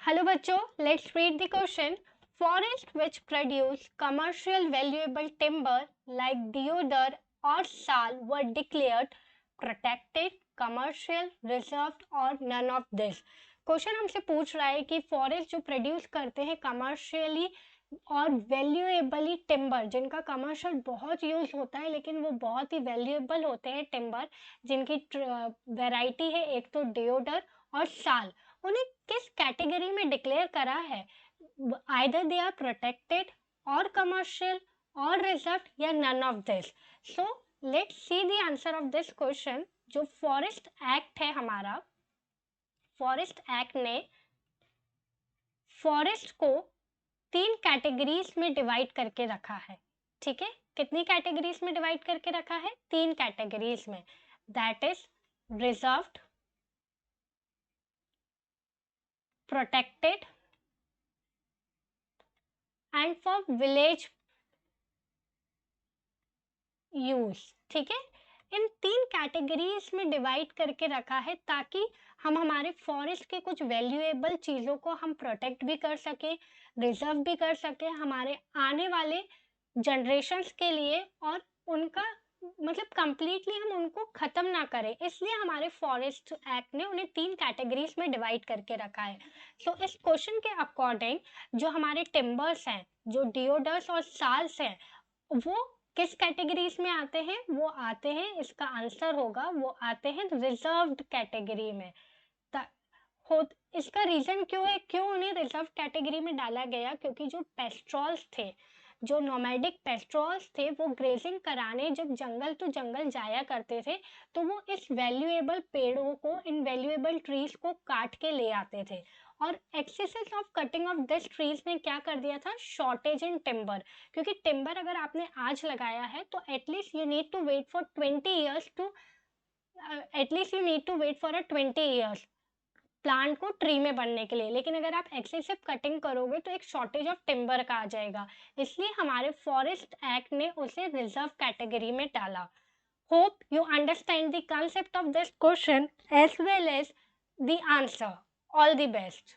Hello बच्चों, let's read the question. Forest which produce commercial valuable timber like deodar or sal were declared protected, commercial, reserved और none of this. Question हमसे पूछ रहा है कि forest जो produce करते हैं कमर्शियली और वैल्यूएबली टिम्बर, जिनका कमर्शियल बहुत यूज होता है लेकिन वो बहुत ही वैल्यूएबल होते हैं टिम्बर, जिनकी वैरायटी है एक तो डिओडर और साल, उन्हें किस कैटेगरी में डिक्लेयर करा है? आइदर दे आर प्रोटेक्टेड और कमर्शियल और रिजर्व या none of this. So let's see the answer of this question. जो फॉरेस्ट एक्ट है हमारा, फॉरेस्ट एक्ट ने फॉरेस्ट को 3 कैटेगरीज में डिवाइड करके रखा है. ठीक है, कितनी कैटेगरीज में डिवाइड करके रखा है? 3 कैटेगरीज में. That is reserved, protected and for village use. ठीक है, इन 3 कैटेगरीज में डिवाइड करके रखा है ताकि हम हमारे फॉरेस्ट के कुछ वैल्यूएबल चीज़ों को हम प्रोटेक्ट भी कर सके, रिजर्व भी कर सके हमारे आने वाले जनरेशन्स के लिए, और उनका मतलब कंप्लीटली हम उनको ख़त्म ना करें. इसलिए हमारे फॉरेस्ट एक्ट ने उन्हें 3 कैटेगरीज में डिवाइड करके रखा है. सो इस क्वेश्चन के अकॉर्डिंग जो हमारे टिम्बर्स हैं, जो डिओडर्स और साल्स हैं, वो किस कैटेगरीज में आते हैं? वो आते हैं, इसका आंसर होगा वो आते हैं रिजर्व्ड कैटेगरी में. इसका रीजन क्यों है, क्यों उन्हें रिजर्व कैटेगरी में डाला गया? क्योंकि जो पेस्ट्रॉल्स थे, जो नोमैडिक पेस्ट्रॉल्स थे, वो ग्रेजिंग कराने जब जंगल टू जंगल जाया करते थे तो वो इस वैल्यूएबल पेड़ों को, इन वैल्यूएबल ट्रीज को काट के ले आते थे. और excesses of cutting of this trees ने क्या कर दिया था? Shortage in timber. क्योंकि टिम्बर अगर आपने आज लगाया है तो at least you need to wait for 20 years to at least you need to wait for a 20 years plant को ट्री में बनने के लिए. लेकिन अगर आप एक्सेसिव कटिंग करोगे तो एक शॉर्टेज ऑफ टिम्बर का आ जाएगा. इसलिए हमारे फॉरेस्ट एक्ट ने उसे रिजर्व कैटेगरी में डाला. Hope you understand the concept of this question as well as the answer. All the best.